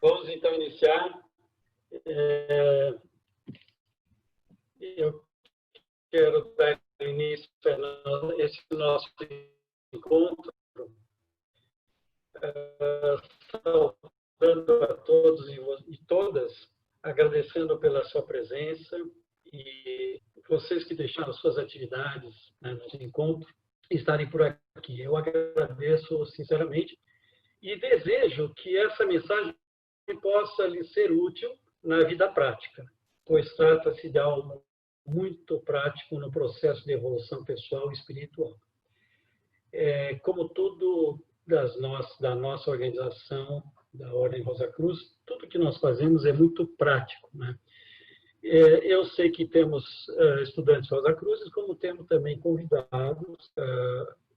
Vamos então iniciar. Eu quero dar início a esse nosso encontro, saudando a todos e todas, agradecendo pela sua presença e vocês que deixaram suas atividades, né, nesse encontro, estarem por aqui. Eu agradeço sinceramente e desejo que essa mensagem possa lhe ser útil na vida prática, pois trata-se de algo muito prático no processo de evolução pessoal e espiritual. Como tudo da nossa organização, da Ordem Rosa Cruz, tudo que nós fazemos é muito prático, né? Eu sei que temos estudantes Rosa Cruzes, como temos também convidados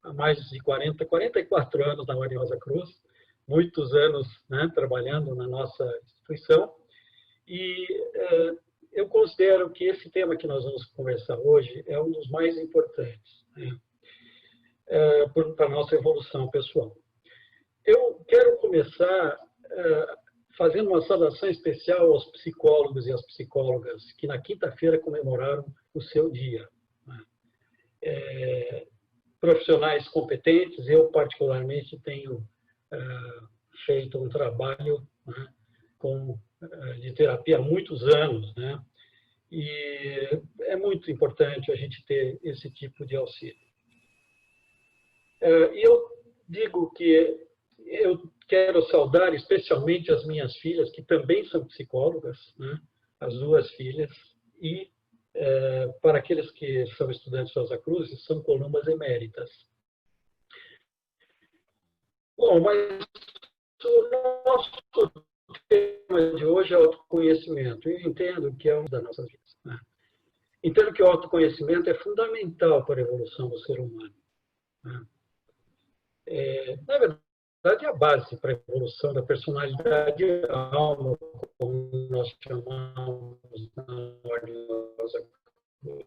há mais de 44 anos na Ordem Rosa Cruz, muitos anos, né, trabalhando na nossa instituição, e eu considero que esse tema que nós vamos conversar hoje é um dos mais importantes, né, para a nossa evolução pessoal. Eu quero começar fazendo uma saudação especial aos psicólogos e às psicólogas que na quinta-feira comemoraram o seu dia, né? Profissionais competentes, eu particularmente tenho feito um trabalho, né, de terapia há muitos anos, né? E é muito importante a gente ter esse tipo de auxílio. E eu digo que eu quero saudar especialmente as minhas filhas, que também são psicólogas, né? As duas filhas, e para aqueles que são estudantes de Rosa Cruz, são columbas eméritas. Bom, mas o nosso tema de hoje é autoconhecimento. Eu entendo que é um das nossas vidas, né? Entendo que o autoconhecimento é fundamental para a evolução do ser humano, né? Na verdade, é a base para a evolução da personalidade e da alma, como nós chamamos na Ordem Rosa Cruz.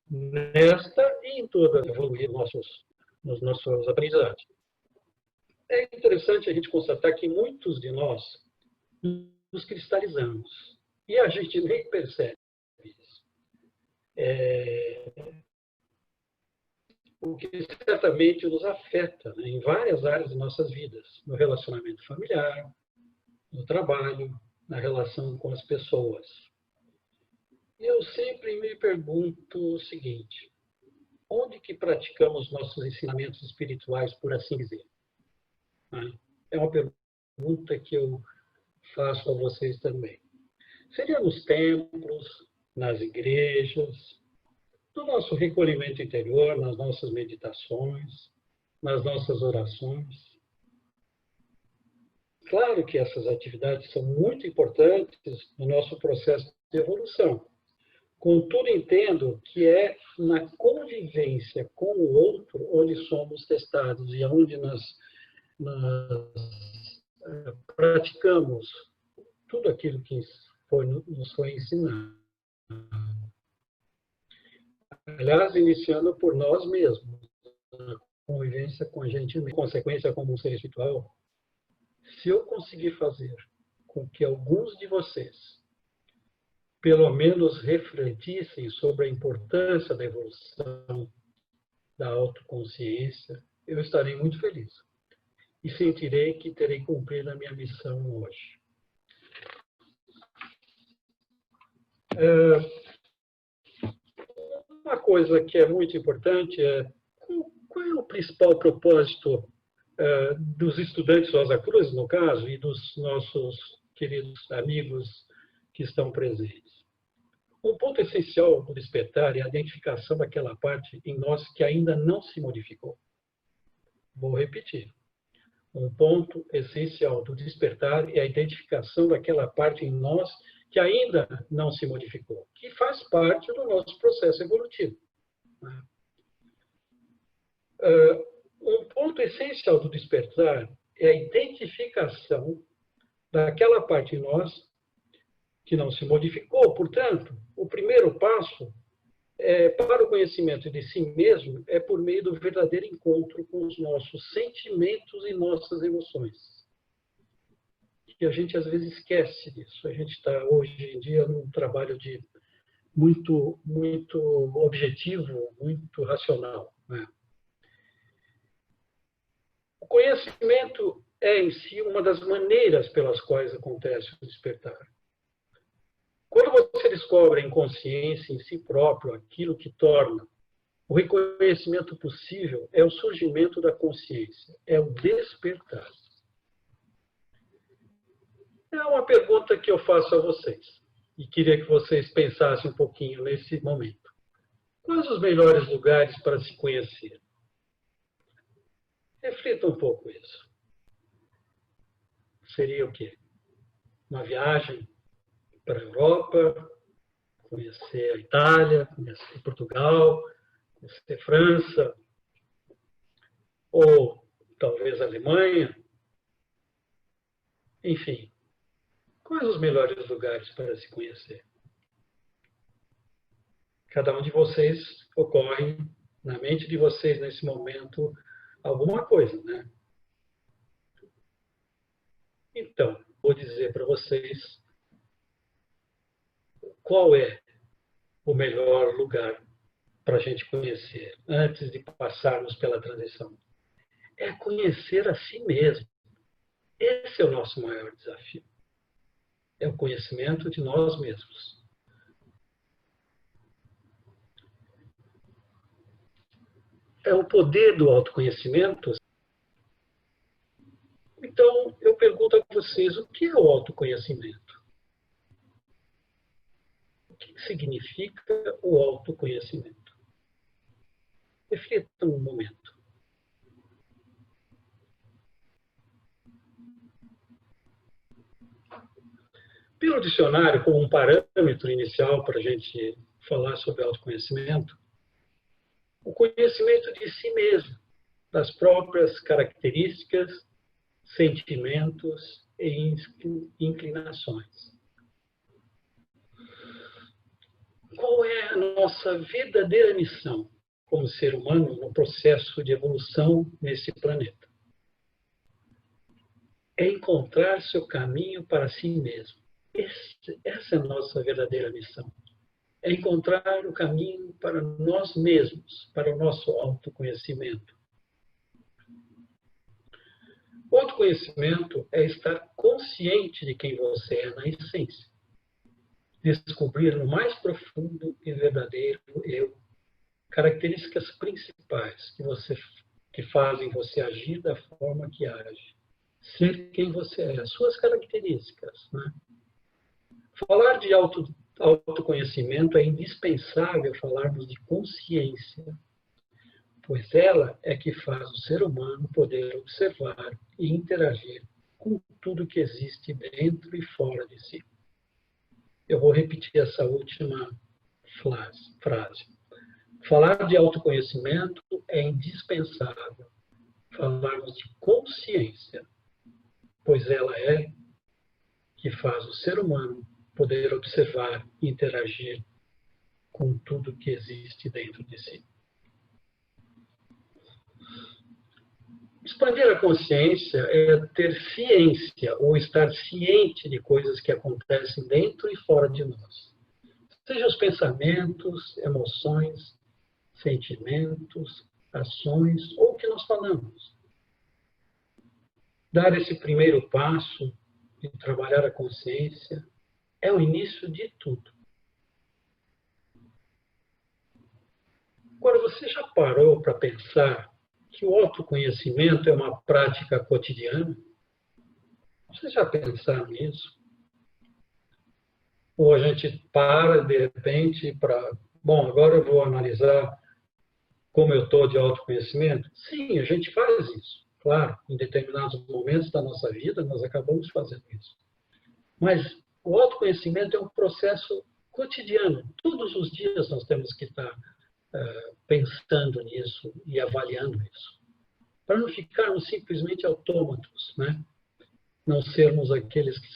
Nesta e em todas evoluir nos nossos aprendizados. É interessante a gente constatar que muitos de nós nos cristalizamos e a gente nem percebe isso. O que certamente nos afeta, né, em várias áreas de nossas vidas, no relacionamento familiar, no trabalho, na relação com as pessoas. E eu sempre me pergunto o seguinte: onde que praticamos nossos ensinamentos espirituais, por assim dizer? É uma pergunta que eu faço a vocês também. Seria nos templos, nas igrejas, no nosso recolhimento interior, nas nossas meditações, nas nossas orações? Claro que essas atividades são muito importantes no nosso processo de evolução. Contudo, entendo que é na convivência com o outro onde somos testados e onde nós praticamos tudo aquilo que nos foi ensinado. Aliás, iniciando por nós mesmos, a convivência com a gente, em consequência, como um ser espiritual. Se eu conseguir fazer com que alguns de vocês, pelo menos, refletissem sobre a importância da evolução, da autoconsciência, eu estarei muito feliz. E sentirei que terei cumprido a minha missão hoje. Uma coisa que é muito importante é qual é o principal propósito dos estudantes Rosa Cruz, no caso, e dos nossos queridos amigos que estão presentes. Um ponto essencial do despertar é a identificação daquela parte em nós que ainda não se modificou. Vou repetir. Um ponto essencial do despertar é a identificação daquela parte em nós que ainda não se modificou, que faz parte do nosso processo evolutivo. Um ponto essencial do despertar é a identificação daquela parte em nós que não se modificou. Portanto, o primeiro passo para o conhecimento de si mesmo é por meio do verdadeiro encontro com os nossos sentimentos e nossas emoções. que a gente às vezes esquece disso. A gente está hoje em dia num trabalho de muito objetivo, muito racional, né? O conhecimento é em si uma das maneiras pelas quais acontece o despertar. Quando você descobre em consciência, em si próprio, aquilo que torna o reconhecimento possível, é o surgimento da consciência, é o despertar. É uma pergunta que eu faço a vocês e queria que vocês pensassem um pouquinho nesse momento. Quais os melhores lugares para se conhecer? Reflita um pouco isso. Seria o quê? Uma viagem para a Europa, conhecer a Itália, conhecer Portugal, conhecer França, ou talvez a Alemanha. Enfim, quais os melhores lugares para se conhecer? Cada um de vocês ocorre na mente de vocês nesse momento alguma coisa, né? Então, vou dizer para vocês qual é o melhor lugar para a gente conhecer antes de passarmos pela transição. É conhecer a si mesmo. Esse é o nosso maior desafio. É o conhecimento de nós mesmos. É o poder do autoconhecimento. Então, eu pergunto a vocês, o que é o autoconhecimento? O que significa o autoconhecimento? Reflitam um momento. Pelo dicionário, como um parâmetro inicial para a gente falar sobre autoconhecimento, o conhecimento de si mesmo, das próprias características, sentimentos e inclinações. Qual é a nossa verdadeira missão como ser humano no processo de evolução nesse planeta? É encontrar seu caminho para si mesmo. Essa é a nossa verdadeira missão. É encontrar o caminho para nós mesmos, para o nosso autoconhecimento. O autoconhecimento é estar consciente de quem você é na essência. Descobrir no mais profundo e verdadeiro eu características principais que fazem você agir da forma que age. Ser quem você é, as suas características, né? Falar de autoconhecimento é indispensável falarmos de consciência, pois ela é que faz o ser humano poder observar e interagir com tudo que existe dentro e fora de si. Eu vou repetir essa última frase. Falar de autoconhecimento é indispensável falarmos de consciência, pois ela é que faz o ser humano poder observar e interagir com tudo que existe dentro de si. Expandir a consciência é ter ciência ou estar ciente de coisas que acontecem dentro e fora de nós. Seja os pensamentos, emoções, sentimentos, ações ou o que nós falamos. Dar esse primeiro passo de trabalhar a consciência é o início de tudo. Agora, você já parou para pensar que o autoconhecimento é uma prática cotidiana? Vocês já pensaram nisso? Ou a gente para, de repente, para... Bom, agora eu vou analisar como eu estou de autoconhecimento? Sim, a gente faz isso. Claro, em determinados momentos da nossa vida, nós acabamos fazendo isso. Mas o autoconhecimento é um processo cotidiano. Todos os dias nós temos que estar pensando nisso e avaliando isso. Para não ficarmos simplesmente autômatos, né? Não sermos aqueles que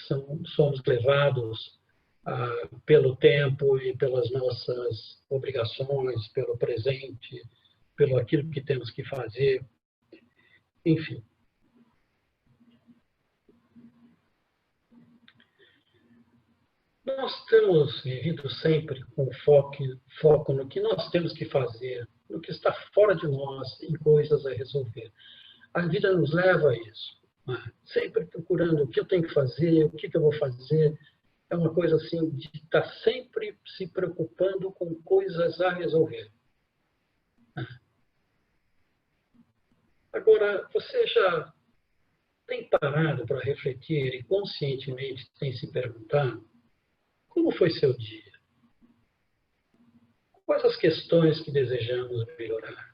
somos levados pelo tempo e pelas nossas obrigações, pelo presente, pelo aquilo que temos que fazer, enfim. nós temos vivido sempre com foco no que nós temos que fazer, no que está fora de nós, em coisas a resolver. A vida nos leva a isso, né? Sempre procurando o que eu tenho que fazer, o que eu vou fazer. É uma coisa assim de estar sempre se preocupando com coisas a resolver. Agora, você já tem parado para refletir e conscientemente tem se perguntado como foi seu dia? Quais as questões que desejamos melhorar?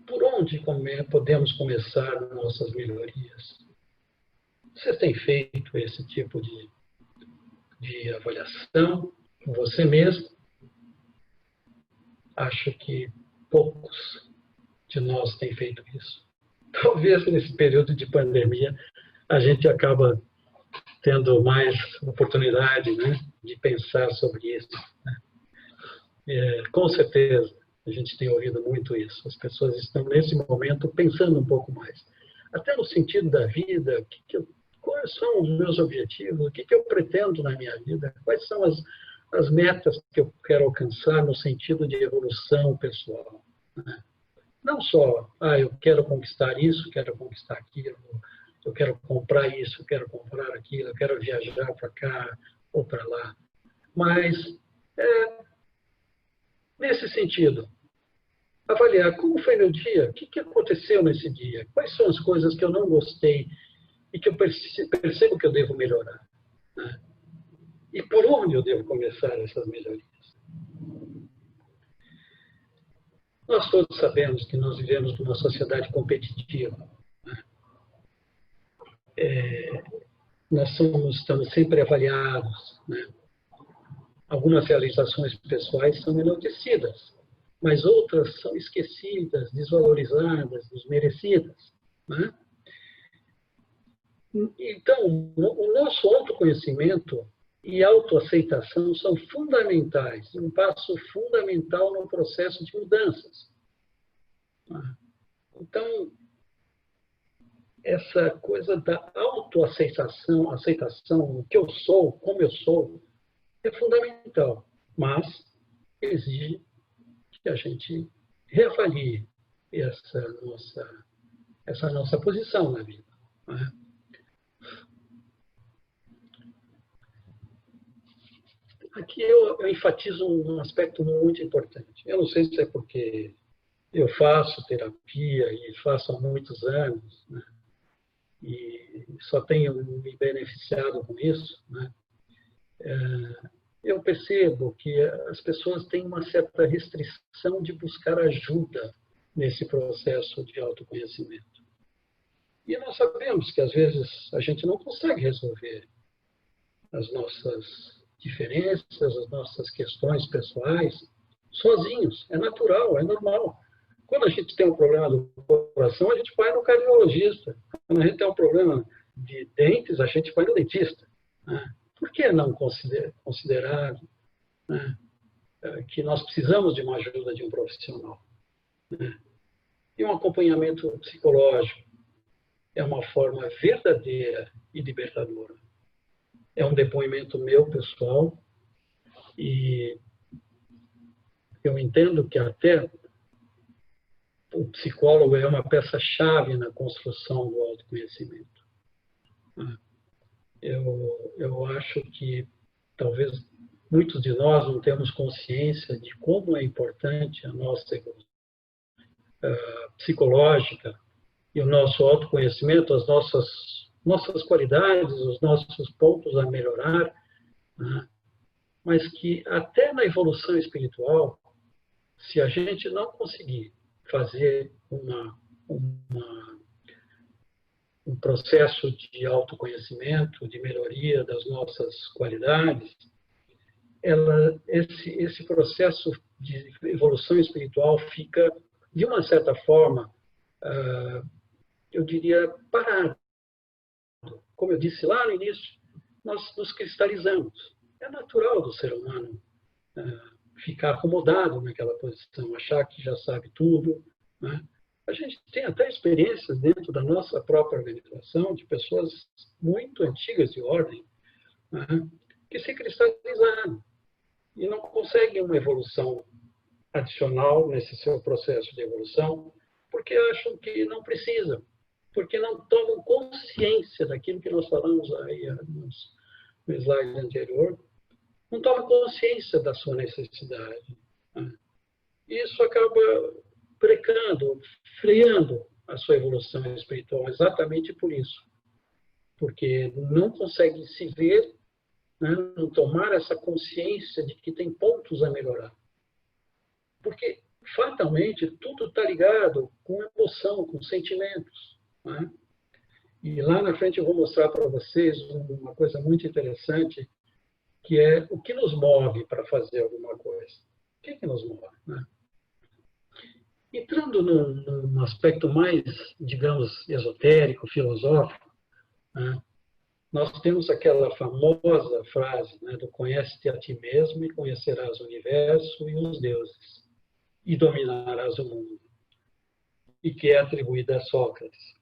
Por onde podemos começar nossas melhorias? Você tem feito esse tipo de avaliação com você mesmo? Acho que poucos de nós têm feito isso. Talvez nesse período de pandemia a gente acaba tendo mais oportunidade, né, de pensar sobre isso. Né? Com certeza, a gente tem ouvido muito isso. As pessoas estão, nesse momento, pensando um pouco mais. Até no sentido da vida, quais são os meus objetivos, o que eu pretendo na minha vida, quais são as metas que eu quero alcançar no sentido de evolução pessoal. Né? Não só, eu quero conquistar isso, quero conquistar aquilo, eu quero comprar isso, eu quero comprar aquilo, eu quero viajar para cá ou para lá. Mas, nesse sentido, avaliar como foi meu dia, o que aconteceu nesse dia, quais são as coisas que eu não gostei e que eu percebo que eu devo melhorar. Né? E por onde eu devo começar essas melhorias? Nós todos sabemos que nós vivemos numa sociedade competitiva. Né? Nós estamos sempre avaliados. Né? Algumas realizações pessoais são enaltecidas, mas outras são esquecidas, desvalorizadas, desmerecidas. Né? Então, o nosso autoconhecimento e autoaceitação são fundamentais, um passo fundamental no processo de mudanças. Então, essa coisa da autoaceitação, o que eu sou, como eu sou, é fundamental, mas exige que a gente reavalie essa nossa posição na vida. Né? Aqui eu enfatizo um aspecto muito importante. Eu não sei se é porque eu faço terapia e faço há muitos anos, né? E só tenho me beneficiado com isso, né? Eu percebo que as pessoas têm uma certa restrição de buscar ajuda nesse processo de autoconhecimento. E nós sabemos que, às vezes, a gente não consegue resolver as nossas diferenças, as nossas questões pessoais sozinhos. É natural, é normal. Quando a gente tem um problema do coração, a gente vai no cardiologista. Quando a gente tem um problema de dentes, a gente vai no dentista. Né? Por que não considerar, né, que nós precisamos de uma ajuda de um profissional? Né? E um acompanhamento psicológico é uma forma verdadeira e libertadora. É um depoimento meu, pessoal, e eu entendo que até o psicólogo é uma peça-chave na construção do autoconhecimento. Eu acho que talvez muitos de nós não temos consciência de como é importante a nossa evolução psicológica e o nosso autoconhecimento, as nossas qualidades, os nossos pontos a melhorar, né? Mas que até na evolução espiritual, se a gente não conseguir fazer um processo de autoconhecimento, de melhoria das nossas qualidades, esse processo de evolução espiritual fica, de uma certa forma, eu diria, parado. Como eu disse lá no início, nós nos cristalizamos. É natural do ser humano ficar acomodado naquela posição, achar que já sabe tudo. Né? A gente tem até experiências dentro da nossa própria organização de pessoas muito antigas de ordem, né, que se cristalizaram e não conseguem uma evolução adicional nesse seu processo de evolução, porque acham que não precisam, porque não tomam consciência daquilo que nós falamos aí no slide anterior, não tomam consciência da sua necessidade, né? Isso acaba precando, freando a sua evolução espiritual, exatamente por isso. Porque não conseguem se ver, né, não tomar essa consciência de que tem pontos a melhorar. Porque, fatalmente, tudo está ligado com emoção, com sentimentos, né? E lá na frente eu vou mostrar para vocês uma coisa muito interessante, que é o que nos move para fazer alguma coisa. O que nos move, né? Entrando num aspecto mais, digamos, esotérico, filosófico, né, nós temos aquela famosa frase, né, do conhece-te a ti mesmo e conhecerás o universo e os deuses, e dominarás o mundo, e que é atribuída a Sócrates.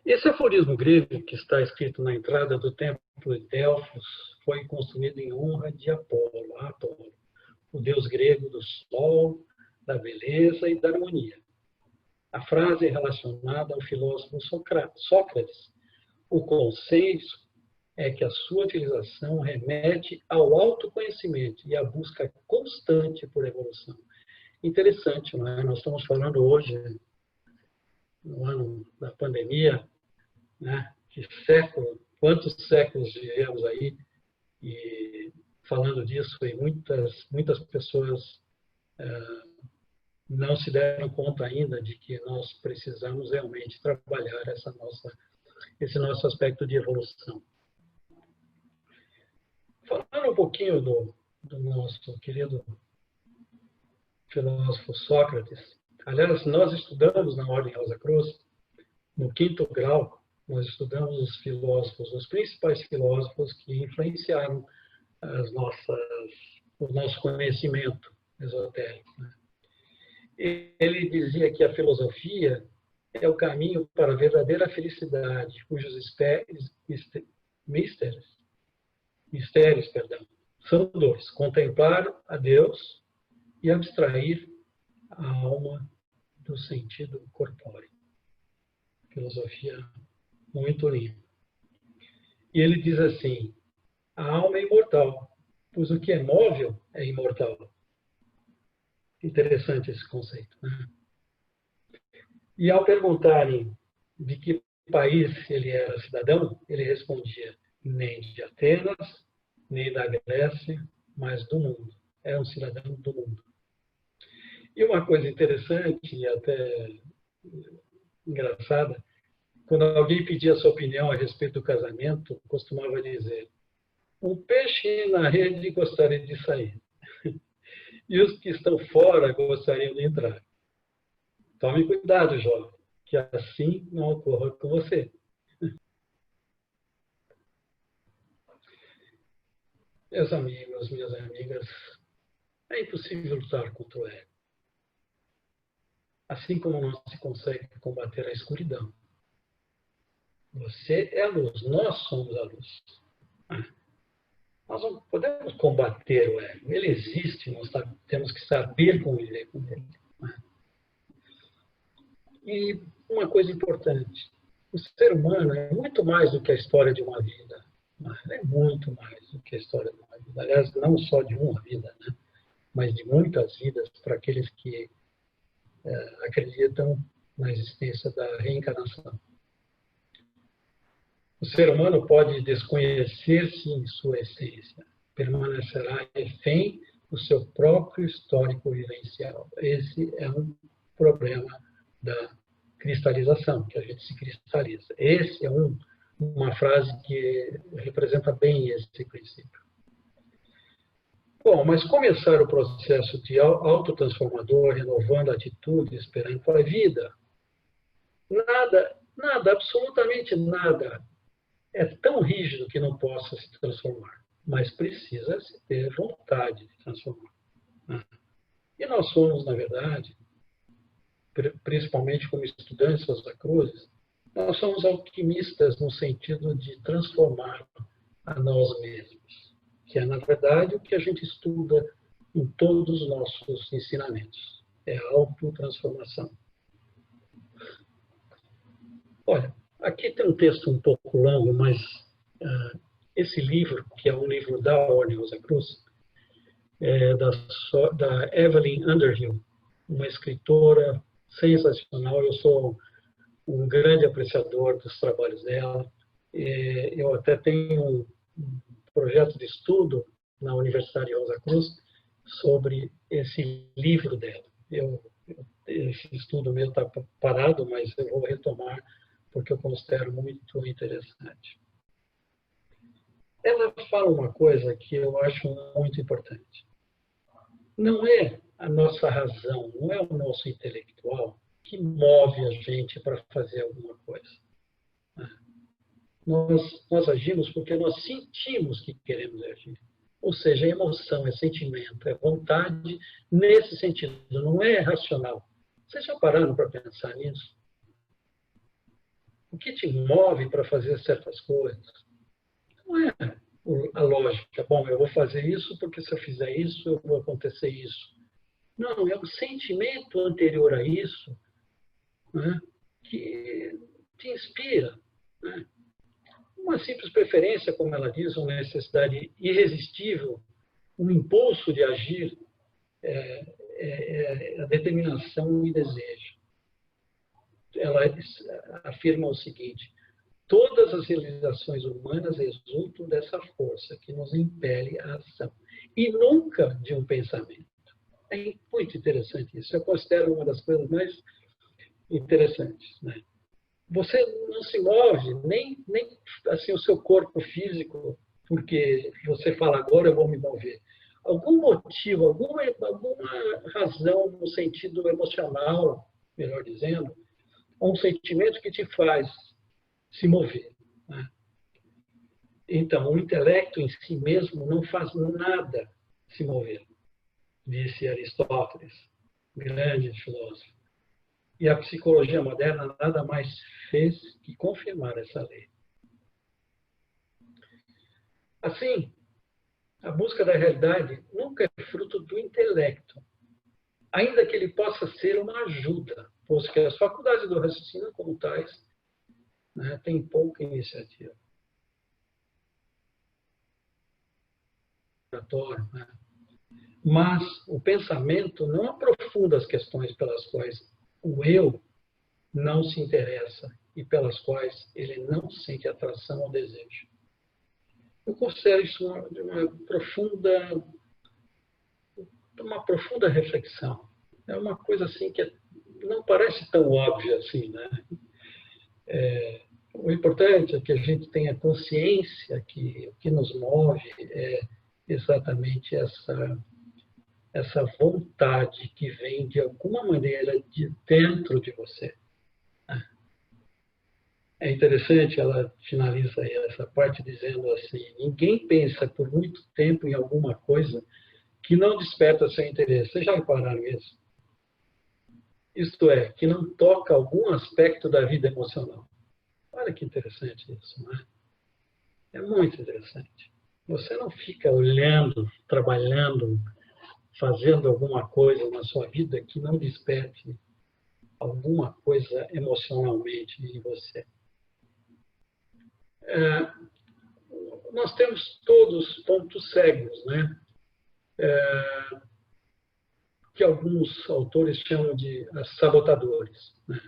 Esse aforismo grego, que está escrito na entrada do templo de Delfos, foi construído em honra de Apolo, o deus grego do sol, da beleza e da harmonia. A frase é relacionada ao filósofo Sócrates. O consenso é que a sua utilização remete ao autoconhecimento e à busca constante por evolução. Interessante, não é? Nós estamos falando hoje, no ano da pandemia, né? Que século, quantos séculos vivemos aí, e falando disso, e muitas pessoas não se deram conta ainda de que nós precisamos realmente trabalhar esse nosso aspecto de evolução. Falando um pouquinho do nosso querido filósofo Sócrates, aliás, nós estudamos na Ordem Rosa Cruz, no 5º grau, nós estudamos os filósofos, os principais filósofos que influenciaram o nosso conhecimento esotérico, né? Ele dizia que a filosofia é o caminho para a verdadeira felicidade, cujos mistérios, são dois: contemplar a Deus e abstrair a alma do sentido corpóreo. Filosofia muito linda. E ele diz assim: a alma é imortal, pois o que é móvel é imortal. Interessante esse conceito, né? E ao perguntarem de que país ele era cidadão, ele respondia: nem de Atenas, nem da Grécia, mas do mundo. Era um cidadão do mundo. E uma coisa interessante e até engraçada, quando alguém pedia a sua opinião a respeito do casamento, costumava dizer: um peixe na rede gostaria de sair, e os que estão fora gostariam de entrar. Tome cuidado, jovem, que assim não ocorra com você. Meus amigos, minhas amigas, é impossível lutar contra o ego. Assim como não se consegue combater a escuridão. Você é a luz, nós somos a luz. Nós não podemos combater o ego. Ele existe, nós temos que saber conviver com ele. E uma coisa importante: o ser humano é muito mais do que a história de uma vida. É muito mais do que a história de uma vida. Aliás, não só de uma vida, né? Mas de muitas vidas para aqueles que acreditam na existência da reencarnação. O ser humano pode desconhecer-se em sua essência, permanecerá refém do seu próprio histórico vivencial. Esse é um problema da cristalização, que a gente se cristaliza. Esse é uma frase que representa bem esse princípio. Bom, mas começar o processo de autotransformador, renovando atitudes perante a vida, nada, absolutamente nada, é tão rígido que não possa se transformar, mas precisa se ter vontade de transformar. E nós somos, na verdade, principalmente como estudantes Rosa Cruzes, Nós somos alquimistas no sentido de transformar a nós mesmos, que é, na verdade, o que a gente estuda em todos os nossos ensinamentos. É a autotransformação. Olha, aqui tem um texto um pouco longo, mas esse livro, que é um livro da Ordem Rosa Cruz, é da Evelyn Underhill, uma escritora sensacional. Eu sou um grande apreciador dos trabalhos dela. Eu até tenho um projeto de estudo na Universidade Rosa Cruz sobre esse livro dela. Esse estudo meu está parado, mas eu vou retomar porque eu considero muito interessante. Ela fala uma coisa que eu acho muito importante. Não é a nossa razão, não é o nosso intelectual que move a gente para fazer alguma coisa. Nós agimos porque nós sentimos que queremos agir. Ou seja, é emoção, é sentimento, é vontade nesse sentido, não é racional. Vocês já pararam para pensar nisso? O que te move para fazer certas coisas? Não é a lógica. Bom, eu vou fazer isso porque se eu fizer isso, vai acontecer isso. Não, é o sentimento anterior a isso, né, que te inspira. Né? Uma simples preferência, como ela diz, uma necessidade irresistível, um impulso de agir, a determinação e desejo. Ela afirma o seguinte: todas as realizações humanas resultam dessa força que nos impele à ação, e nunca de um pensamento. É muito interessante isso. Eu considero uma das coisas mais interessantes. Né? Você não se move, nem assim, o seu corpo físico, porque você fala, agora eu vou me mover. Algum motivo, alguma razão no sentido emocional, melhor dizendo, um sentimento que te faz se mover. Né? Então, o intelecto em si mesmo não faz nada se mover, disse Aristóteles, grande filósofo. E a psicologia moderna nada mais fez que confirmar essa lei. Assim, a busca da realidade nunca é fruto do intelecto, ainda que ele possa ser uma ajuda, pois que as faculdades do raciocínio, como tais, né, têm pouca iniciativa. Né? Mas o pensamento não aprofunda as questões pelas quais o eu não se interessa e pelas quais ele não sente atração ou desejo. Eu considero isso uma profunda reflexão. É uma coisa assim que não parece tão óbvia assim, né? O importante é que a gente tenha consciência que o que nos move é exatamente essa vontade que vem de alguma maneira de dentro de você. É interessante, ela finaliza aí essa parte dizendo assim: ninguém pensa por muito tempo em alguma coisa que não desperta seu interesse. Vocês já repararam isso? Isto é, que não toca algum aspecto da vida emocional. Olha que interessante isso, não é? É muito interessante. Você não fica olhando, trabalhando, fazendo alguma coisa na sua vida que não desperte alguma coisa emocionalmente em você. Nós temos todos pontos cegos, né? Que alguns autores chamam de sabotadores. Né?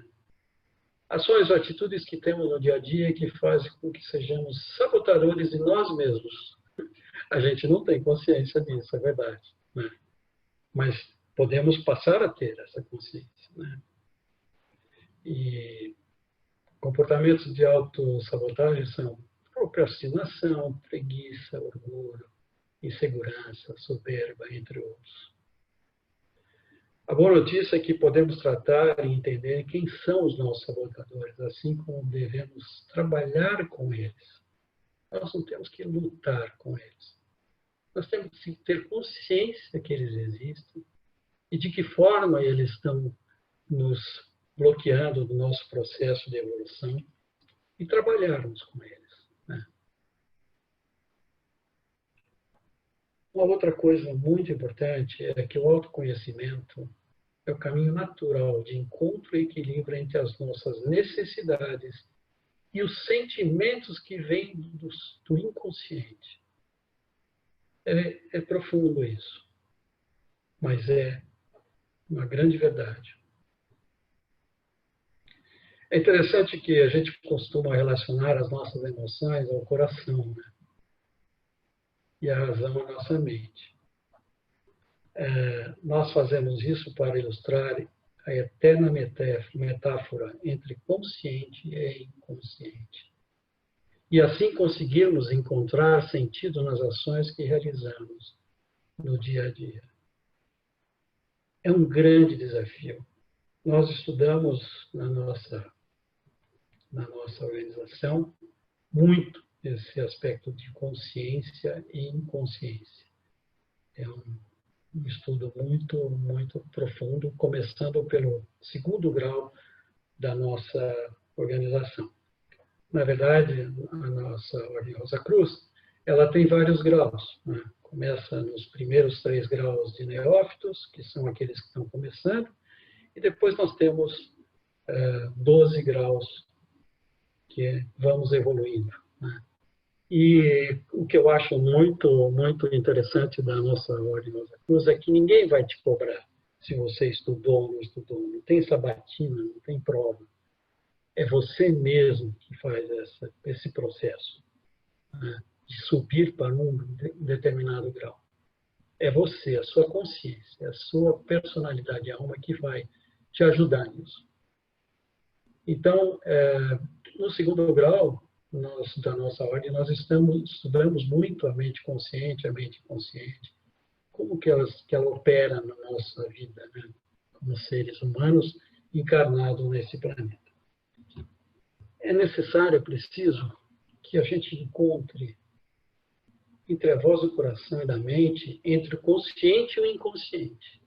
Ações ou atitudes que temos no dia a dia que fazem com que sejamos sabotadores de nós mesmos. A gente não tem consciência disso, é verdade. Né? Mas podemos passar a ter essa consciência. Né? E comportamentos de autossabotagem são procrastinação, preguiça, orgulho, insegurança, soberba, entre outros. A boa notícia é que podemos tratar e entender quem são os nossos sabotadores, assim como devemos trabalhar com eles. Nós não temos que lutar com eles. Nós temos que ter consciência que eles existem e de que forma eles estão nos bloqueando do nosso processo de evolução e trabalharmos com eles, né? Uma outra coisa muito importante é que o autoconhecimento é o caminho natural de encontro e equilíbrio entre as nossas necessidades e os sentimentos que vêm do inconsciente. É profundo isso, mas é uma grande verdade. É interessante que a gente costuma relacionar as nossas emoções ao coração, né? E a razão à nossa mente. Nós fazemos isso para ilustrar a eterna metáfora entre consciente e inconsciente. E assim conseguirmos encontrar sentido nas ações que realizamos no dia a dia. É um grande desafio. Nós estudamos na nossa organização muito esse aspecto de consciência e inconsciência. É um estudo muito, muito profundo, começando pelo segundo grau da nossa organização. Na verdade, a nossa Ordem Rosa Cruz, ela tem vários graus, né? Começa nos primeiros 3 graus de neófitos, que são aqueles que estão começando, e depois nós temos 12 graus que vamos evoluindo, né? E o que eu acho muito, muito interessante da nossa Ordem Rosa Cruz é que ninguém vai te cobrar se você estudou ou não estudou. Não tem sabatina, não tem prova. É você mesmo que faz esse processo, né, de subir para um determinado grau. É você, a sua consciência, a sua personalidade, a alma que vai te ajudar nisso. Então, no segundo grau da nossa ordem, nós estudamos muito a mente consciente, a mente inconsciente, como que ela opera na nossa vida, né, como seres humanos encarnados nesse planeta. É necessário, é preciso que a gente encontre entre a voz do coração e da mente, entre o consciente e o inconsciente.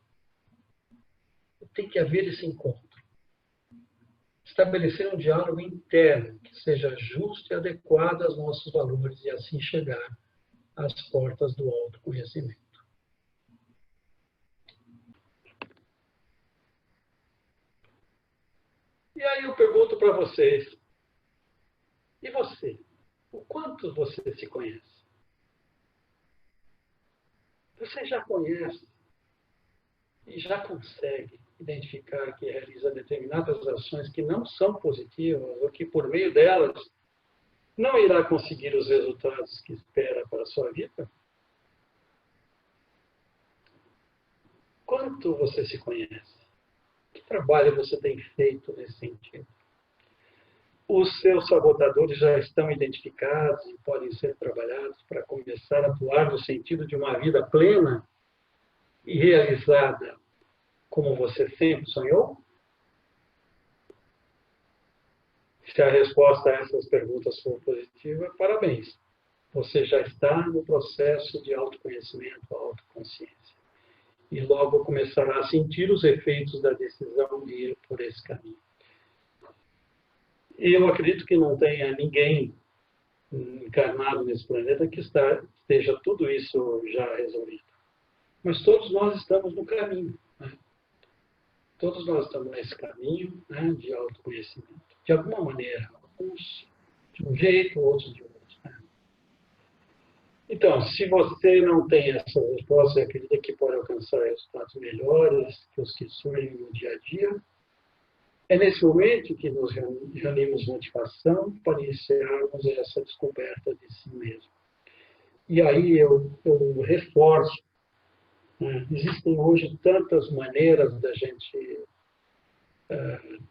Tem que haver esse encontro. Estabelecer um diálogo interno que seja justo e adequado aos nossos valores e assim chegar às portas do autoconhecimento. E aí eu pergunto para vocês, e você? O quanto você se conhece? Você já conhece e já consegue identificar que realiza determinadas ações que não são positivas ou que, por meio delas, não irá conseguir os resultados que espera para a sua vida? Quanto você se conhece? Que trabalho você tem feito nesse sentido? Os seus sabotadores já estão identificados e podem ser trabalhados para começar a atuar no sentido de uma vida plena e realizada como você sempre sonhou? Se a resposta a essas perguntas for positiva, parabéns. Você já está no processo de autoconhecimento, autoconsciência. E logo começará a sentir os efeitos da decisão de ir por esse caminho. E eu acredito que não tenha ninguém encarnado nesse planeta que esteja tudo isso já resolvido. Mas todos nós estamos no caminho, né? Todos nós estamos nesse caminho, né, de autoconhecimento. De alguma maneira, uns de um jeito, outros de outro. Né? Então, se você não tem essas respostas, acredita que pode alcançar resultados melhores que os que surgem no dia a dia, é nesse momento que nos reunimos motivação para iniciarmos essa descoberta de si mesmo. E aí eu reforço, né? Existem hoje tantas maneiras da gente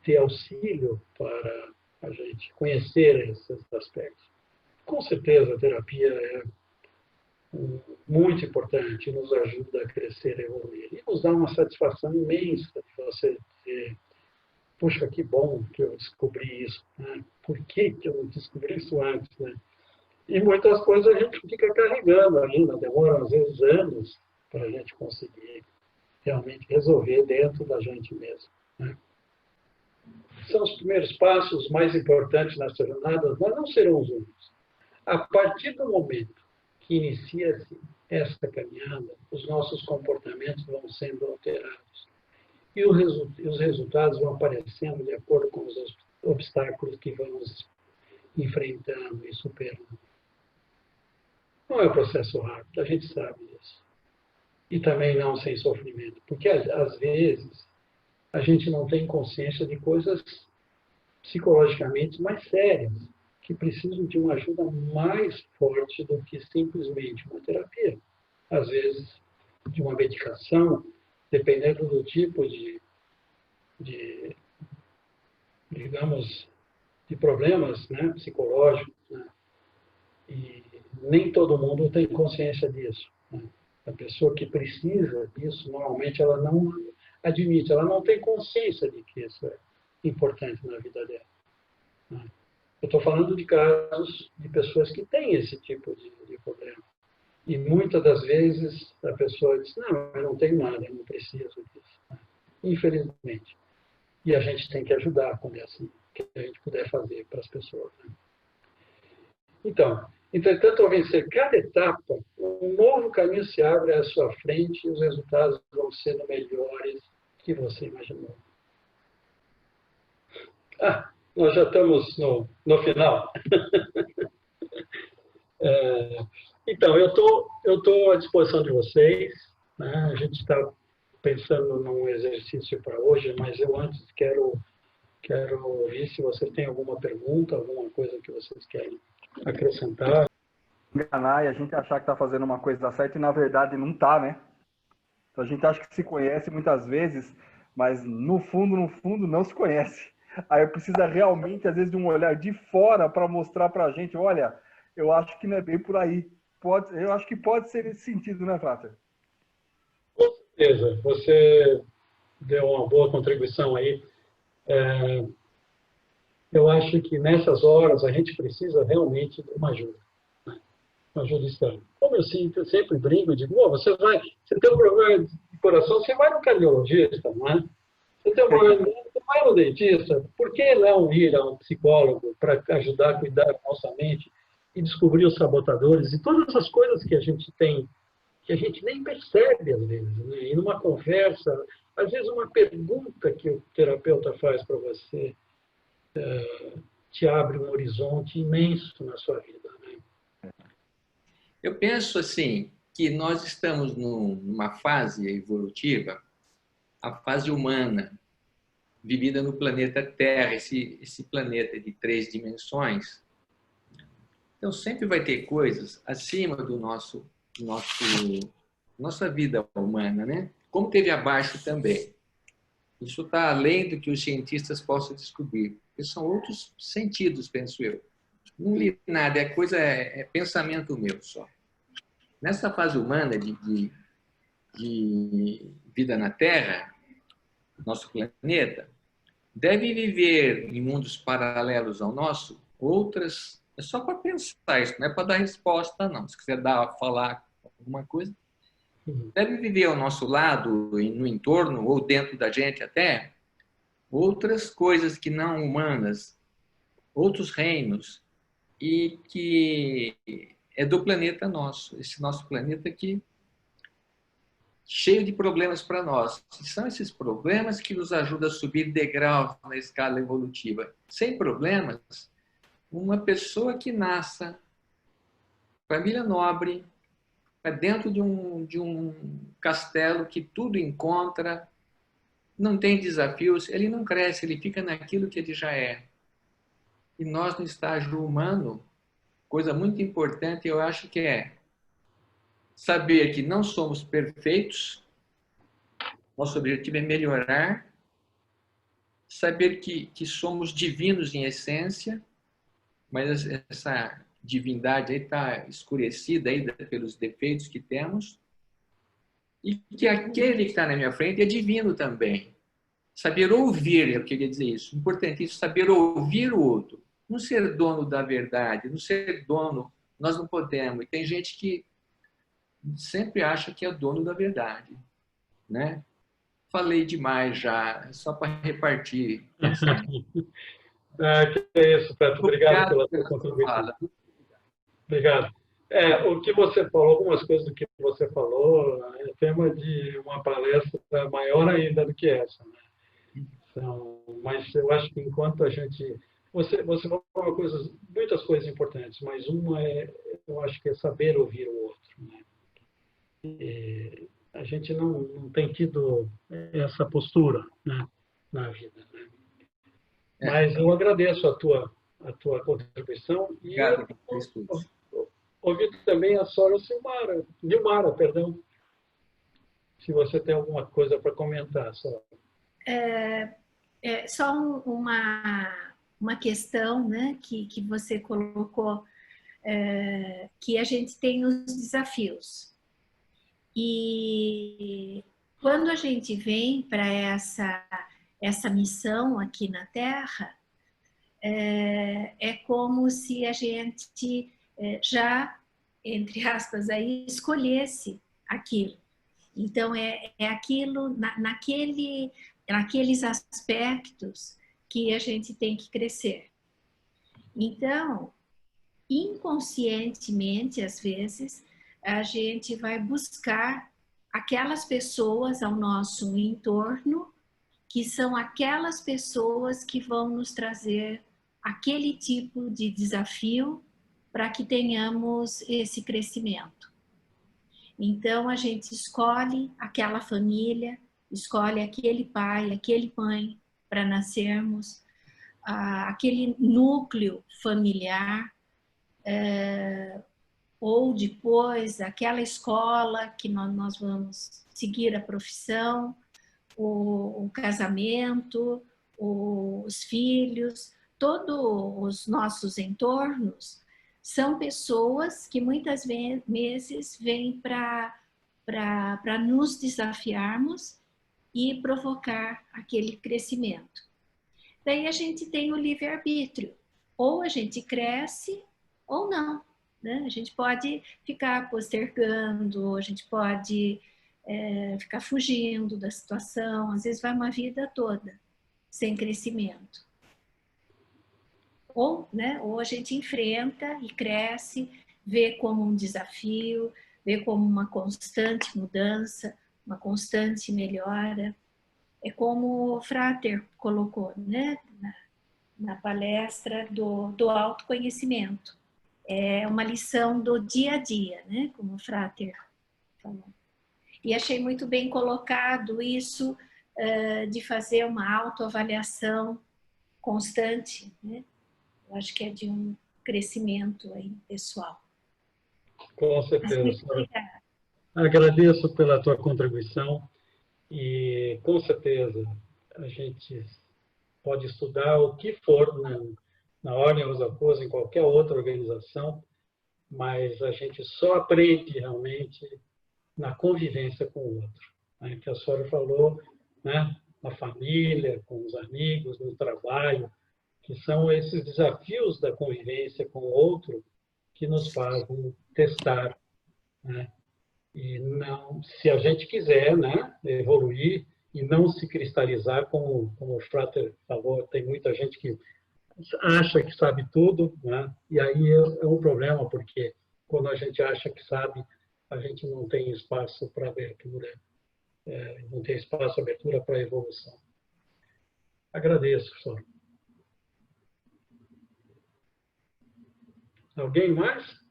ter auxílio para a gente conhecer esses aspectos. Com certeza a terapia é muito importante, nos ajuda a crescer, a evoluir. E nos dá uma satisfação imensa de você dizer, puxa, que bom que eu descobri isso, né? Por que eu não descobri isso antes, né? E muitas coisas a gente fica carregando ainda, demora às vezes anos para a gente conseguir realmente resolver dentro da gente mesmo, né? São os primeiros passos mais importantes nessa jornada, mas não serão os únicos. A partir do momento que inicia-se esta caminhada, os nossos comportamentos vão sendo alterados. E os resultados vão aparecendo de acordo com os obstáculos que vamos enfrentando e superando. Não é um processo rápido, a gente sabe disso. E também não sem sofrimento, porque às vezes a gente não tem consciência de coisas psicologicamente mais sérias, que precisam de uma ajuda mais forte do que simplesmente uma terapia. Às vezes, de uma medicação, dependendo do tipo de digamos, de problemas, né, psicológicos, né? E nem todo mundo tem consciência disso, né? A pessoa que precisa disso, normalmente, ela não admite, ela não tem consciência de que isso é importante na vida dela, né? Eu estou falando de casos de pessoas que têm esse tipo de problema. E muitas das vezes a pessoa diz, não, eu não tenho nada, eu não preciso disso, né? Infelizmente. E a gente tem que ajudar quando é assim, o que a gente puder fazer para as pessoas, né? Então, entretanto, ao vencer cada etapa, um novo caminho se abre à sua frente e os resultados vão sendo melhores que você imaginou. Ah, nós já estamos no final. Então, eu tô à disposição de vocês, né? A gente está pensando num exercício para hoje, mas eu antes quero ouvir se vocês têm alguma pergunta, alguma coisa que vocês querem acrescentar. Enganar e a gente achar que está fazendo uma coisa certa e na verdade não está, né? Então a gente acha que se conhece muitas vezes, mas no fundo não se conhece. Aí precisa realmente, às vezes, de um olhar de fora para mostrar para a gente, olha, eu acho que não é bem por aí. Eu acho que pode ser nesse sentido, né, Frater? Com certeza, você deu uma boa contribuição aí. Eu acho que nessas horas a gente precisa realmente de uma ajuda, né? Uma ajuda externa. Como eu sempre brinco, eu digo, você tem um problema de coração, você vai no cardiologista, não é? Você tem um problema, você vai no dentista, por que não ir a um psicólogo para ajudar a cuidar da nossa mente e descobrir os sabotadores e todas as coisas que a gente tem, que a gente nem percebe às vezes, né? E numa conversa, às vezes uma pergunta que o terapeuta faz para você te abre um horizonte imenso na sua vida, né? Eu penso assim, que nós estamos numa fase evolutiva, a fase humana, vivida no planeta Terra, esse planeta de 3 dimensões. Então, sempre vai ter coisas acima do nossa vida humana, né? Como teve abaixo também. Isso está além do que os cientistas possam descobrir. Porque são outros sentidos, penso eu. Não li nada, é pensamento meu só. Nessa fase humana de vida na Terra, nosso planeta, deve viver em mundos paralelos ao nosso outras. É só para pensar isso, não é para dar resposta, não. Se quiser falar alguma coisa, deve viver ao nosso lado, no entorno, ou dentro da gente até, outras coisas que não humanas, outros reinos, e que é do planeta nosso, esse nosso planeta que cheio de problemas para nós. São esses problemas que nos ajudam a subir degraus na escala evolutiva. Sem problemas, uma pessoa que nasça, família nobre, dentro de um castelo que tudo encontra, não tem desafios, ele não cresce, ele fica naquilo que ele já é. E nós, no estágio humano, coisa muito importante, eu acho que é saber que não somos perfeitos, nosso objetivo é melhorar, saber que somos divinos em essência, mas essa divindade aí está escurecida ainda pelos defeitos que temos, e que aquele que está na minha frente é divino também. Saber ouvir, eu queria dizer isso, importantíssimo, saber ouvir o outro, não ser dono da verdade, não ser dono, nós não podemos. E tem gente que sempre acha que é dono da verdade, né? falei demais já, só para repartir. Que é isso, Beto. Obrigado pela sua Pela sua contribuição. fala. Obrigado. O que você falou, algumas coisas do que você falou, é tema de uma palestra maior ainda do que essa, né? Então, mas eu acho que enquanto a gente... Você falou muitas coisas importantes, mas uma eu acho que é saber ouvir o outro, né? E a gente não tem tido essa postura, né, na vida, né? Mas eu agradeço a tua contribuição e Obrigado por tudo. ouvi também a senhora Nilmara, perdão, se você tem alguma coisa para comentar, senhora. Só uma questão, né, que você colocou, que a gente tem os desafios. E quando a gente vem para essa missão aqui na Terra, é como se a gente já, entre aspas, aí, escolhesse aquilo. Então, é aquilo, naqueles aspectos que a gente tem que crescer. Então, inconscientemente, às vezes, a gente vai buscar aquelas pessoas ao nosso entorno, que são aquelas pessoas que vão nos trazer aquele tipo de desafio para que tenhamos esse crescimento. Então, a gente escolhe aquela família, escolhe aquele pai, aquele mãe para nascermos, aquele núcleo familiar, ou depois aquela escola que nós vamos seguir a profissão, o casamento, os filhos, todos os nossos entornos são pessoas que muitas vezes vêm para nos desafiarmos e provocar aquele crescimento. Daí a gente tem o livre-arbítrio, ou a gente cresce ou não, né? A gente pode ficar postergando, a gente pode ficar fugindo da situação, às vezes vai uma vida toda sem crescimento. Ou a gente enfrenta e cresce, vê como um desafio, vê como uma constante mudança, uma constante melhora. É como o Frater colocou, né, na palestra do autoconhecimento. É uma lição do dia a dia, né, como o Frater falou. E achei muito bem colocado isso de fazer uma autoavaliação constante, né? Eu acho que é de um crescimento aí pessoal. Com certeza. Agradeço pela tua contribuição e, com certeza, a gente pode estudar o que for na Ordem Rosa Cruz, em qualquer outra organização, mas a gente só aprende realmente na convivência com o outro, né? Que a senhora falou, né? Na família, com os amigos, no trabalho, que são esses desafios da convivência com o outro que nos fazem testar, né? E não, se a gente quiser, né, evoluir e não se cristalizar, como o Frater falou, tem muita gente que acha que sabe tudo, né? E aí é um problema, porque quando a gente acha que sabe, a gente não tem espaço para abertura, não tem espaço, abertura para evolução. Agradeço, senhor. Alguém mais?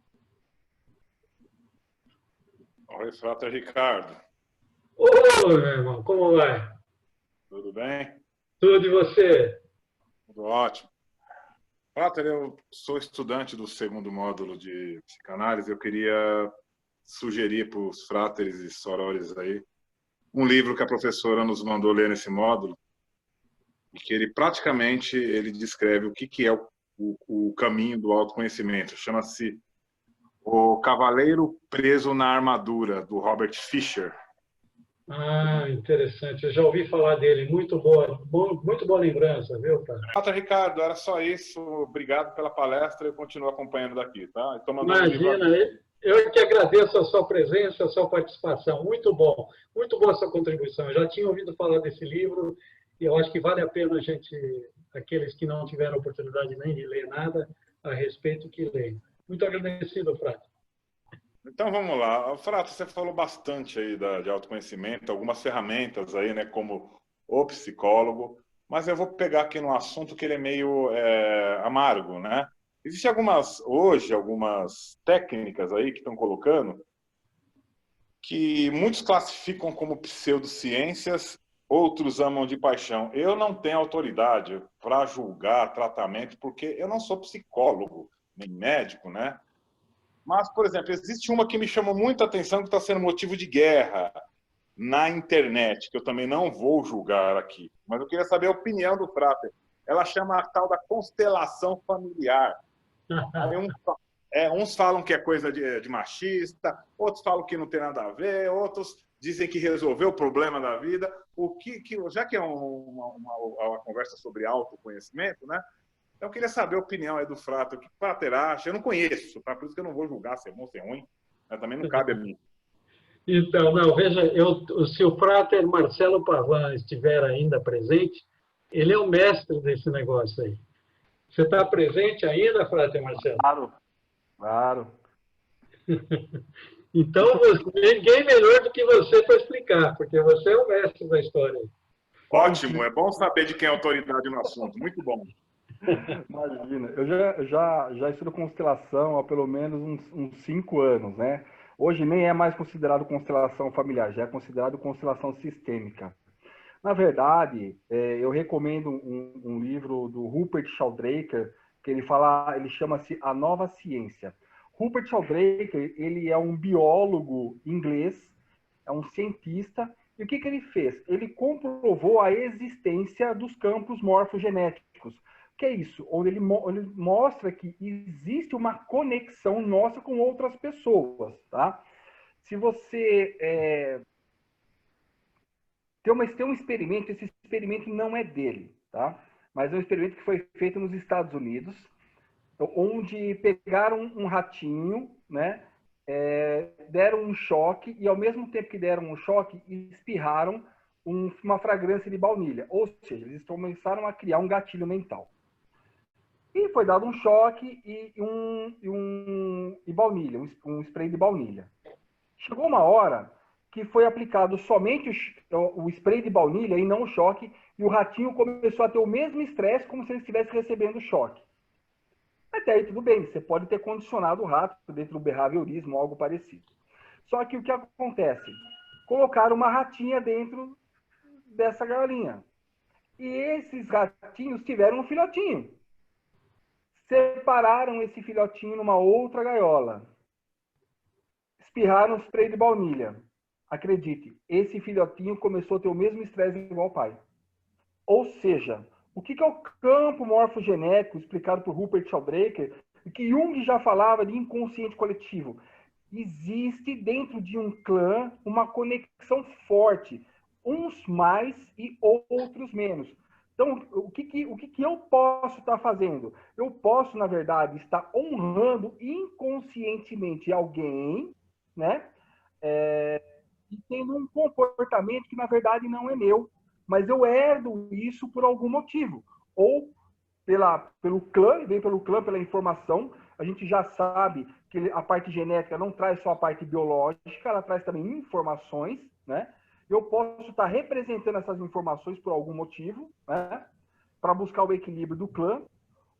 Oi, Frater Ricardo. Ô, meu irmão, como vai? Tudo bem? Tudo e você? Tudo ótimo. Frater, eu sou estudante do segundo módulo de psicanálise. Eu queria sugerir para os fráteres e sorores aí um livro que a professora nos mandou ler nesse módulo, e que ele praticamente descreve o que é o caminho do autoconhecimento. Chama-se O Cavaleiro Preso na Armadura, do Robert Fisher. Ah, interessante. Eu já ouvi falar dele. Muito boa lembrança, viu, cara? Nota, Ricardo, era só isso. Obrigado pela palestra. Eu continuo acompanhando daqui, tá? Estou mandando o livro Imagina, agora. eu que agradeço a sua presença, a sua participação. Muito boa a sua contribuição. Eu já tinha ouvido falar desse livro e eu acho que vale a pena a gente, aqueles que não tiveram oportunidade nem de ler nada a respeito, que leiam. Muito agradecido, Frato. Então vamos lá. Frato, você falou bastante aí de autoconhecimento, algumas ferramentas aí, né, como o psicólogo, mas eu vou pegar aqui num assunto que ele é meio amargo, né? Existem hoje algumas técnicas aí que estão colocando que muitos classificam como pseudociências, outros amam de paixão. Eu não tenho autoridade para julgar tratamento, porque eu não sou psicólogo, nem médico, né? Mas, por exemplo, existe uma que me chamou muita atenção, que está sendo motivo de guerra na internet, que eu também não vou julgar aqui. Mas eu queria saber a opinião do Frater. Ela chama a tal da constelação familiar. Aí uns falam que é coisa de machista, outros falam que não tem nada a ver, outros dizem que resolveu o problema da vida. Já que é uma conversa sobre autoconhecimento, né? Então, eu queria saber a opinião aí do Frater. O que o Frater acha? Eu não conheço, tá? Por isso que eu não vou julgar se é bom, se é ruim. Mas também não cabe a mim. Então, não, veja, se o Frater Marcelo Pavan estiver ainda presente, ele é o mestre desse negócio aí. Você está presente ainda, Frater Marcelo? Claro, claro. Então, ninguém melhor do que você para explicar, porque você é o mestre da história. Ótimo, é bom saber de quem é autoridade no assunto. Muito bom. Imagina, eu já estudo constelação há pelo menos uns 5 anos, né? Hoje nem é mais considerado constelação familiar, já é considerado constelação sistêmica. Na verdade, eu recomendo um livro do Rupert Sheldrake, que ele chama-se A Nova Ciência. Rupert Sheldrake, ele é um biólogo inglês, é um cientista, e o que ele fez? Ele comprovou a existência dos campos morfogenéticos. O que é isso? Onde ele mostra que existe uma conexão nossa com outras pessoas, tá? Se você tem um experimento, esse experimento não é dele, tá? Mas é um experimento que foi feito nos Estados Unidos, onde pegaram um ratinho, né? Deram um choque e, ao mesmo tempo que deram um choque, espirraram uma fragrância de baunilha. Ou seja, eles começaram a criar um gatilho mental. E foi dado um choque e baunilha, um spray de baunilha. Chegou uma hora que foi aplicado somente o spray de baunilha e não o choque, e o ratinho começou a ter o mesmo estresse como se ele estivesse recebendo choque. Até aí tudo bem, você pode ter condicionado o rato dentro do behaviorismo ou algo parecido. Só que o que acontece? Colocaram uma ratinha dentro dessa galinha. E esses ratinhos tiveram um filhotinho. Separaram esse filhotinho numa outra gaiola. Espirraram spray de baunilha. Acredite, esse filhotinho começou a ter o mesmo estresse igual o pai. Ou seja, o que é o campo morfogenético explicado por Rupert Sheldrake, e que Jung já falava de inconsciente coletivo? Existe dentro de um clã uma conexão forte, uns mais e outros menos. Então, o que eu posso estar fazendo? Eu posso, na verdade, estar honrando inconscientemente alguém, né? E tendo um comportamento que, na verdade, não é meu, mas eu herdo isso por algum motivo. Ou pelo clã, vem pelo clã, pela informação. A gente já sabe que a parte genética não traz só a parte biológica, ela traz também informações, né? Eu posso estar representando essas informações por algum motivo, né? Para buscar o equilíbrio do clã,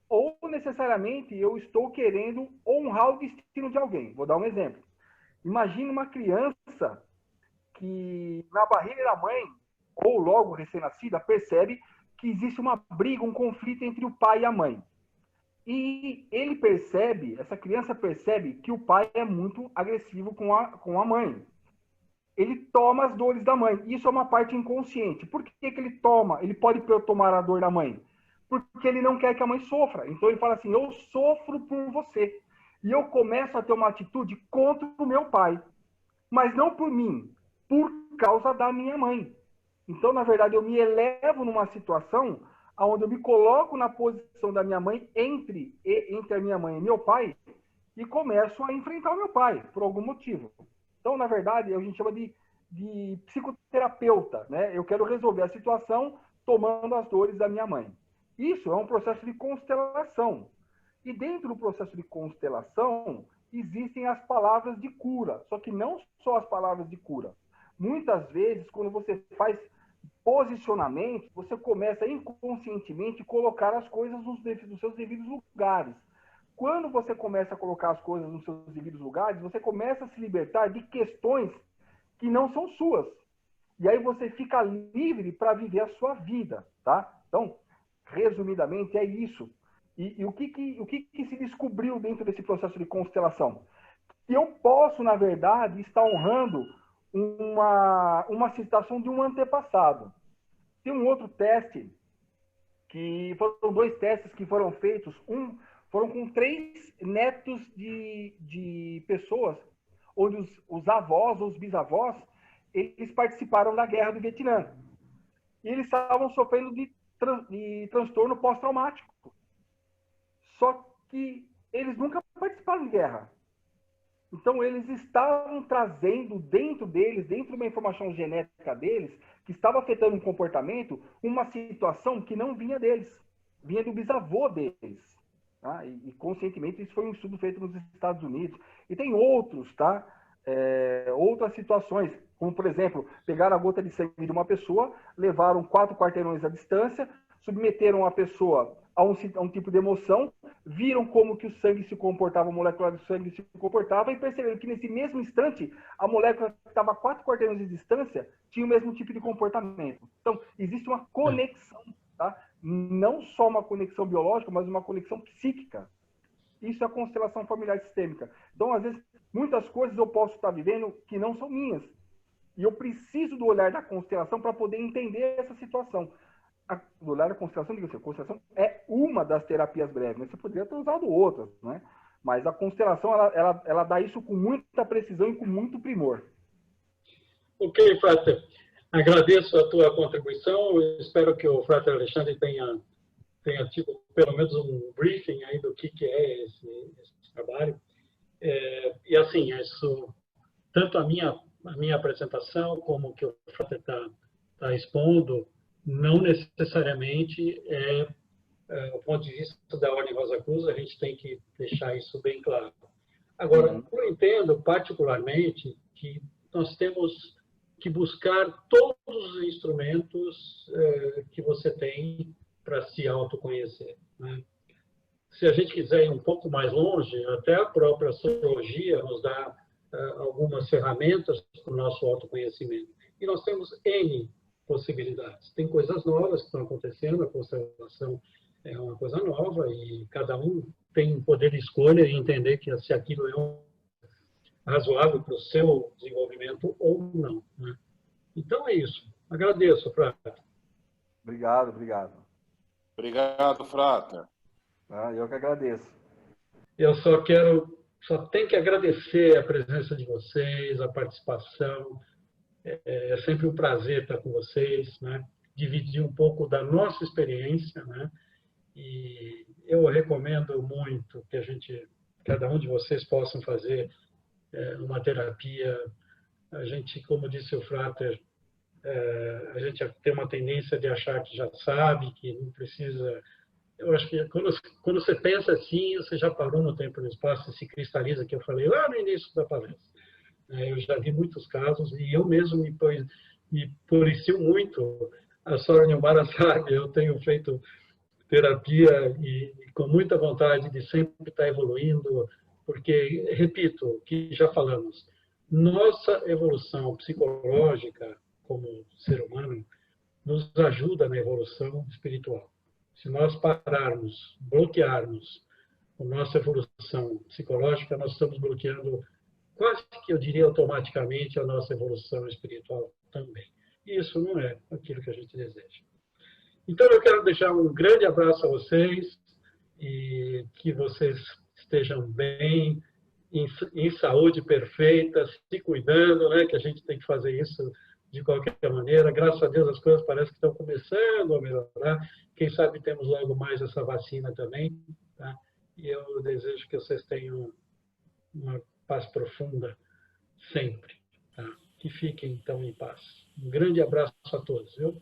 ou necessariamente eu estou querendo honrar o destino de alguém. Vou dar um exemplo. Imagine uma criança que na barriga da mãe, ou logo recém-nascida, percebe que existe uma briga, um conflito entre o pai e a mãe. E essa criança percebe que o pai é muito agressivo com a mãe. Ele toma as dores da mãe. Isso é uma parte inconsciente. Por que ele toma? Ele pode tomar a dor da mãe? Porque ele não quer que a mãe sofra. Então ele fala assim, eu sofro por você. E eu começo a ter uma atitude contra o meu pai. Mas não por mim, por causa da minha mãe. Então, na verdade, eu me elevo numa situação onde eu me coloco na posição da minha mãe entre a minha mãe e meu pai e começo a enfrentar o meu pai, por algum motivo. Então, na verdade, a gente chama de psicoterapeuta, né? Eu quero resolver a situação tomando as dores da minha mãe. Isso é um processo de constelação. E dentro do processo de constelação, existem as palavras de cura. Só que não só as palavras de cura. Muitas vezes, quando você faz posicionamento, você começa inconscientemente a colocar as coisas nos seus devidos lugares. Quando você começa a colocar as coisas nos seus devidos lugares, você começa a se libertar de questões que não são suas. E aí você fica livre para viver a sua vida, tá? Então, resumidamente, é isso. E o que se descobriu dentro desse processo de constelação? Que eu posso, na verdade, estar honrando uma citação de um antepassado. Tem um outro teste, que foram 2 testes que foram feitos. Foram com 3 netos de pessoas, onde os avós ou os bisavós, eles participaram da guerra do Vietnã. E eles estavam sofrendo de transtorno pós-traumático. Só que eles nunca participaram de guerra. Então, eles estavam trazendo dentro deles, dentro de uma informação genética deles, que estava afetando um comportamento, uma situação que não vinha deles, vinha do bisavô deles. Tá? E conscientemente, isso foi um estudo feito nos Estados Unidos. E tem outros, tá? Outras situações, como, por exemplo, pegaram a gota de sangue de uma pessoa, levaram 4 quarteirões à distância, submeteram a pessoa a um tipo de emoção, viram como que o sangue se comportava, a molécula do sangue se comportava, e perceberam que nesse mesmo instante, a molécula que estava a 4 quarteirões de distância tinha o mesmo tipo de comportamento. Então, existe uma conexão, tá? Não só uma conexão biológica, mas uma conexão psíquica. Isso é a constelação familiar sistêmica. Então, às vezes, muitas coisas eu posso estar vivendo que não são minhas. E eu preciso do olhar da constelação para poder entender essa situação. O olhar da constelação, diga assim, a constelação é uma das terapias breves, né? Você poderia ter usado outras, né? Mas a constelação, ela dá isso com muita precisão e com muito primor. Ok, Frater. Agradeço a tua contribuição. Eu espero que o Frater Alexandre tenha tido pelo menos um briefing aí do que é esse trabalho. E assim, isso, tanto a minha apresentação como o que o Frater está expondo, não necessariamente do ponto de vista da Ordem Rosa Cruz, a gente tem que deixar isso bem claro. Agora, eu entendo particularmente que nós temos que buscar todos os instrumentos que você tem para se autoconhecer, né? Se a gente quiser ir um pouco mais longe, até a própria astrologia nos dá algumas ferramentas para o nosso autoconhecimento. E nós temos N possibilidades. Tem coisas novas que estão acontecendo, a constelação é uma coisa nova e cada um tem poder de escolha e entender que se aquilo é razoável para o seu desenvolvimento ou não, né? Então é isso. Agradeço, Frater. Obrigado. Obrigado, Frater. Eu que agradeço. Eu só tenho que agradecer a presença de vocês, a participação. É sempre um prazer estar com vocês, né? Dividir um pouco da nossa experiência, né? E eu recomendo muito que cada um de vocês possam fazer uma terapia. A gente, como disse o Frater, a gente tem uma tendência de achar que já sabe, que não precisa. Eu acho que quando você pensa assim, você já parou no tempo e no espaço e se cristaliza, que eu falei lá no início da palestra. Eu já vi muitos casos e eu mesmo me policio muito. A Sora Nilmara sabe, eu tenho feito terapia e com muita vontade de sempre estar evoluindo, porque, repito, o que já falamos, nossa evolução psicológica como ser humano nos ajuda na evolução espiritual. Se nós pararmos, bloquearmos a nossa evolução psicológica, nós estamos bloqueando quase que eu diria automaticamente a nossa evolução espiritual também. E isso não é aquilo que a gente deseja. Então eu quero deixar um grande abraço a vocês e que vocês estejam bem, em saúde perfeita, se cuidando, né? Que a gente tem que fazer isso de qualquer maneira. Graças a Deus as coisas parecem que estão começando a melhorar. Quem sabe temos logo mais essa vacina também. Tá? E eu desejo que vocês tenham uma paz profunda sempre. Tá? Que fiquem, então, em paz. Um grande abraço a todos, viu?